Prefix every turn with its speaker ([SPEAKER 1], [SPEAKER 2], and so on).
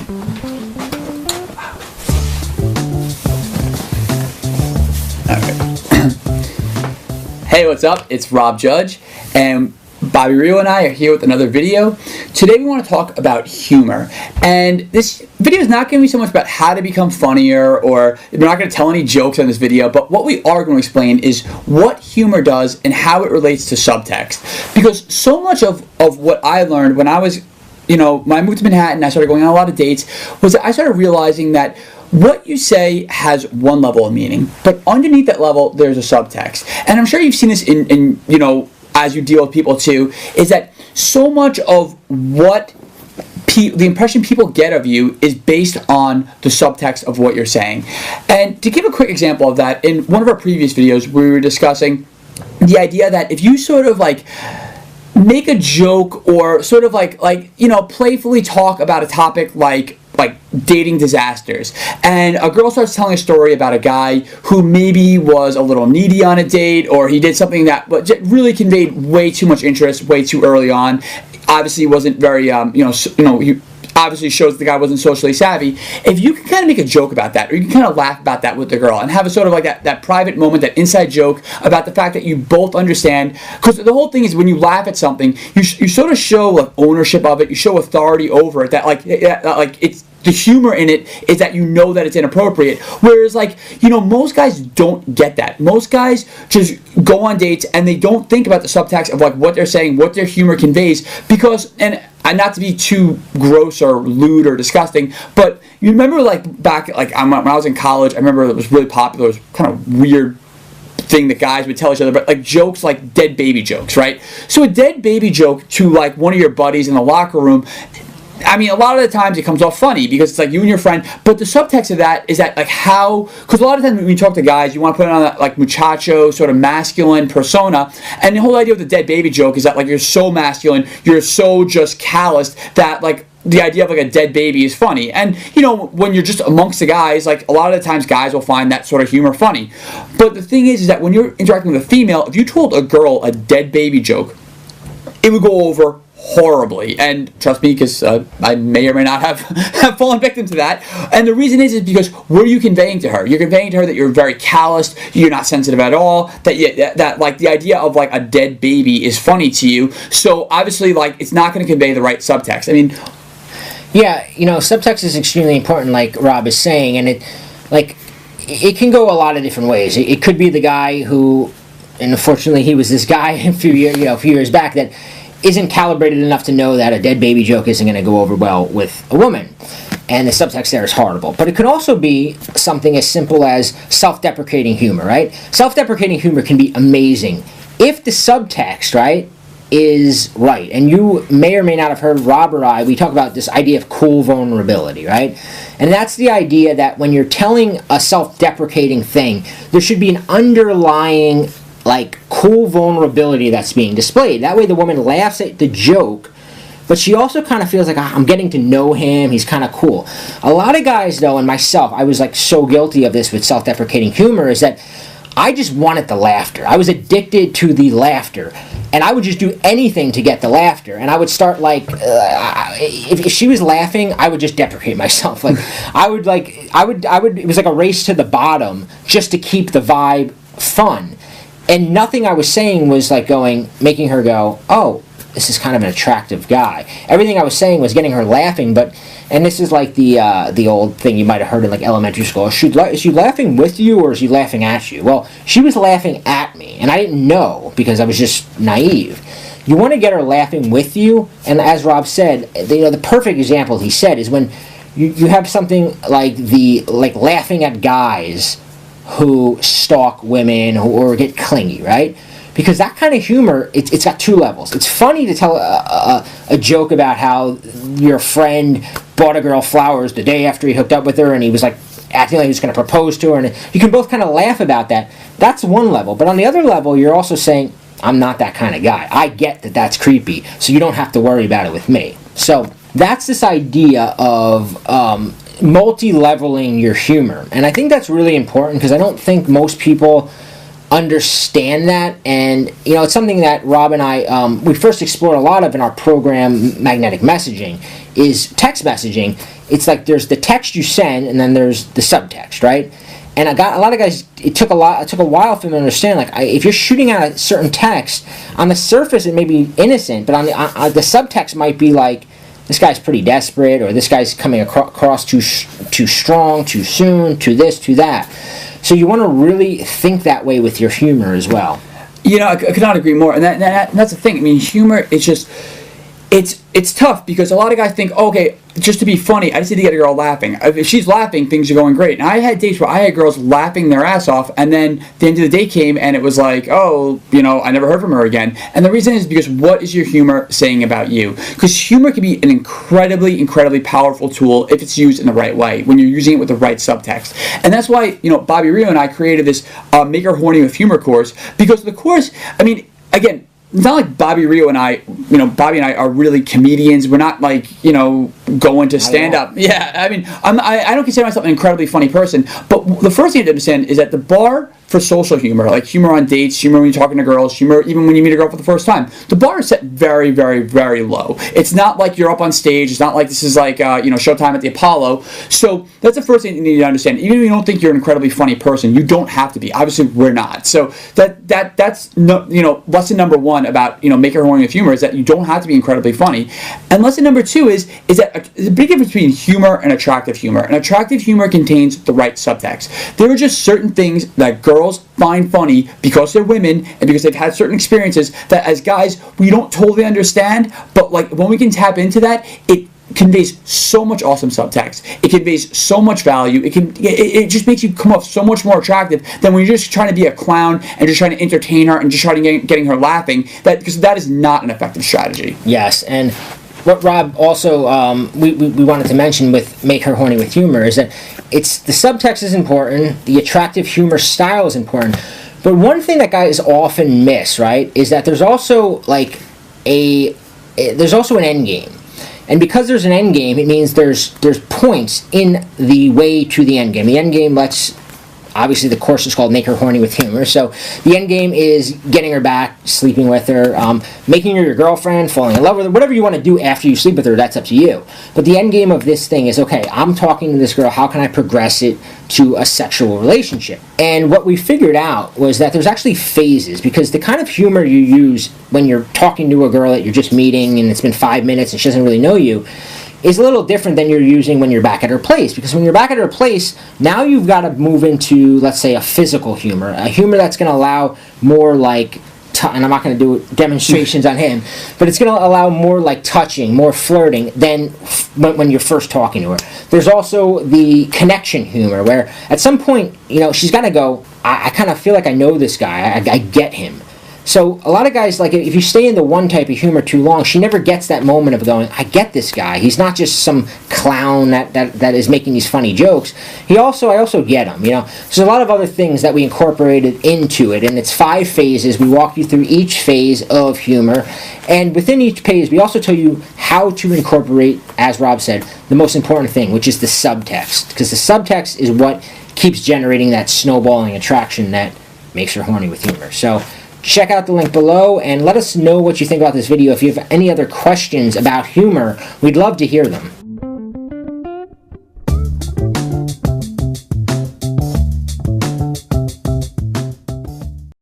[SPEAKER 1] Hey, what's up? It's Rob Judge, and Bobby Rio and I are here with another video. Today we want to talk about humor, and this video is not going to be so much about how to become funnier, or we're not going to tell any jokes on this video, but what we are going to explain is what humor does and how it relates to subtext. Because so much of what I learned when I was, when I moved to Manhattan, I started going on a lot of dates, was that I started realizing that what you say has one level of meaning, but underneath that level, there's a subtext. And I'm sure you've seen this in as you deal with people too, is that so much of what the impression people get of you is based on the subtext of what you're saying. And to give a quick example of that, in one of our previous videos, we were discussing the idea that if you sort of make a joke or sort of playfully talk about a topic like dating disasters, and a girl starts telling a story about a guy who maybe was a little needy on a date, or he did something that really conveyed way too much interest way too early on. Obviously wasn't very he obviously shows the guy wasn't socially savvy. If you can kind of make a joke about that, or you can kind of laugh about that with the girl and have a sort of that private moment, that inside joke about the fact that you both understand, because the whole thing is when you laugh at something, you sort of show ownership of it, you show authority over it, that it's the humor in it is that you know that it's inappropriate. Whereas most guys don't get that. Most guys just go on dates and they don't think about the subtext of what they're saying, what their humor conveys, because, and not to be too gross or lewd or disgusting, but you remember back when I was in college, I remember it was really popular, it was kind of weird thing that guys would tell each other, but jokes like dead baby jokes, right? So a dead baby joke to one of your buddies in the locker room, I mean, a lot of the times it comes off funny because it's you and your friend, but the subtext of that is that because a lot of times when you talk to guys, you want to put on that muchacho sort of masculine persona, and the whole idea of the dead baby joke is that you're so masculine, you're so just calloused that the idea of a dead baby is funny. And when you're just amongst the guys, a lot of the times guys will find that sort of humor funny. But the thing is that when you're interacting with a female, if you told a girl a dead baby joke, it would go over horribly, and trust me, because I may or may not have fallen victim to that. And the reason is because what are you conveying to her? You're conveying to her that you're very calloused, you're not sensitive at all, that the idea of a dead baby is funny to you. So obviously it's not going to convey the right subtext. I mean,
[SPEAKER 2] yeah, subtext is extremely important, like Rob is saying, and it can go a lot of different ways. It could be the guy who, and unfortunately he was this guy a few years back, that isn't calibrated enough to know that a dead baby joke isn't going to go over well with a woman, and the subtext there is horrible. But it could also be something as simple as self-deprecating humor, right? Self-deprecating humor can be amazing if the subtext, right, is right. And you may or may not have heard Rob or I, we talk about this idea of cool vulnerability, right? And that's the idea that when you're telling a self-deprecating thing, there should be an underlying cool vulnerability that's being displayed. That way the woman laughs at the joke, but she also kind of feels I'm getting to know him, he's kind of cool. A lot of guys though, and myself, I was so guilty of this with self-deprecating humor, is that I just wanted the laughter. I was addicted to the laughter, and I would just do anything to get the laughter. And I would start if she was laughing, I would just deprecate myself. I would it was a race to the bottom just to keep the vibe fun. And nothing I was saying was making her go, oh, this is kind of an attractive guy. Everything I was saying was getting her laughing, and this is the old thing you might have heard in elementary school. Is she laughing with you, or is she laughing at you? Well, she was laughing at me, and I didn't know because I was just naive. You want to get her laughing with you, and as Rob said, the perfect example he said is when you have something like laughing at guys who stalk women or get clingy, right? Because that kind of humor, it's got two levels. It's funny to tell a joke about how your friend bought a girl flowers the day after he hooked up with her, and he was acting like he was going to propose to her, and you can both kind of laugh about that. That's one level. But on the other level, you're also saying, I'm not that kind of guy. I get that that's creepy, so you don't have to worry about it with me. So that's this idea of multi-leveling your humor. And I think that's really important because I don't think most people understand that. And it's something that Rob and I we first explored a lot of in our program Magnetic Messaging, is text messaging it's like there's the text you send, and then there's the subtext, right? And a lot of guys. It took a while for them to understand. Like, if you're shooting out a certain text, on the surface it may be innocent, but on the subtext might be like, this guy's pretty desperate, or this guy's coming across too strong, too soon, too this, too that. So you want to really think that way with your humor as well.
[SPEAKER 1] You know, I could not agree more. And that's the thing. I mean, humor, it's just, it's tough because a lot of guys think, oh, okay, just to be funny, I just need to get a girl laughing. If she's laughing, things are going great. And I had dates where I had girls laughing their ass off, and then the end of the day came, and it was like, oh, you know, I never heard from her again. And the reason is because what is your humor saying about you? Because humor can be an incredibly, incredibly powerful tool if it's used in the right way, when you're using it with the right subtext. And that's why, you know, Bobby Rio and I created this Make Her Horny with Humor course, because the course, I mean, again, it's not like Bobby Rio and I, you know, Bobby and I are really comedians. We're not like, you know, going to stand up. Yeah, I mean, I don't consider myself an incredibly funny person, but the first thing you have to understand is that the bar for social humor, like humor on dates, humor when you're talking to girls, humor even when you meet a girl for the first time, the bar is set very, very, very low. It's not like you're up on stage. It's not like this is like, you know, Showtime at the Apollo. So that's the first thing you need to understand. Even if you don't think you're an incredibly funny person, you don't have to be. Obviously, we're not. So that's no, you know, lesson number one about, you know, Make Her Horny with Humor is that you don't have to be incredibly funny. And lesson number two is that there's a big difference between humor and attractive humor. And attractive humor contains the right subtext. There are just certain things that girls find funny because they're women and because they've had certain experiences that as guys we don't totally understand, but like when we can tap into that, it conveys so much awesome subtext. It conveys so much value. It just makes you come off so much more attractive than when you're just trying to be a clown and just trying to entertain her and just trying to getting her laughing. Because that is not an effective strategy.
[SPEAKER 2] Yes, and what Rob also we wanted to mention with Make Her Horny with Humor is that it's the subtext is important, the attractive humor style is important, but one thing that guys often miss, right, is that there's also like there's also an end game. And because there's an end game, it means there's points in the way to the end game. The end game obviously the course is called Make Her Horny with Humor. So the end game is getting her back, sleeping with her, making her your girlfriend, falling in love with her, whatever you want to do after you sleep with her, that's up to you. But the end game of this thing is, okay, I'm talking to this girl, how can I progress it to a sexual relationship? And what we figured out was that there's actually phases, because the kind of humor you use when you're talking to a girl that you're just meeting and it's been 5 minutes and she doesn't really know you is a little different than you're using when you're back at her place. Because when you're back at her place, now you've got to move into, let's say, a physical humor. A humor that's going to allow more like, and I'm not going to do demonstrations on him, but it's going to allow more like touching, more flirting than when you're first talking to her. There's also the connection humor, where at some point, you know, she's got to go, I kind of feel like I know this guy, I get him. So a lot of guys, like, if you stay in the one type of humor too long, she never gets that moment of going, I get this guy. He's not just some clown that is making these funny jokes. I also get him, you know. So there's a lot of other things that we incorporated into it, and it's 5 phases. We walk you through each phase of humor, and within each phase, we also tell you how to incorporate, as Rob said, the most important thing, which is the subtext, because the subtext is what keeps generating that snowballing attraction that makes her horny with humor. So check out the link below and let us know what you think about this video. If you have any other questions about humor, we'd love to hear them.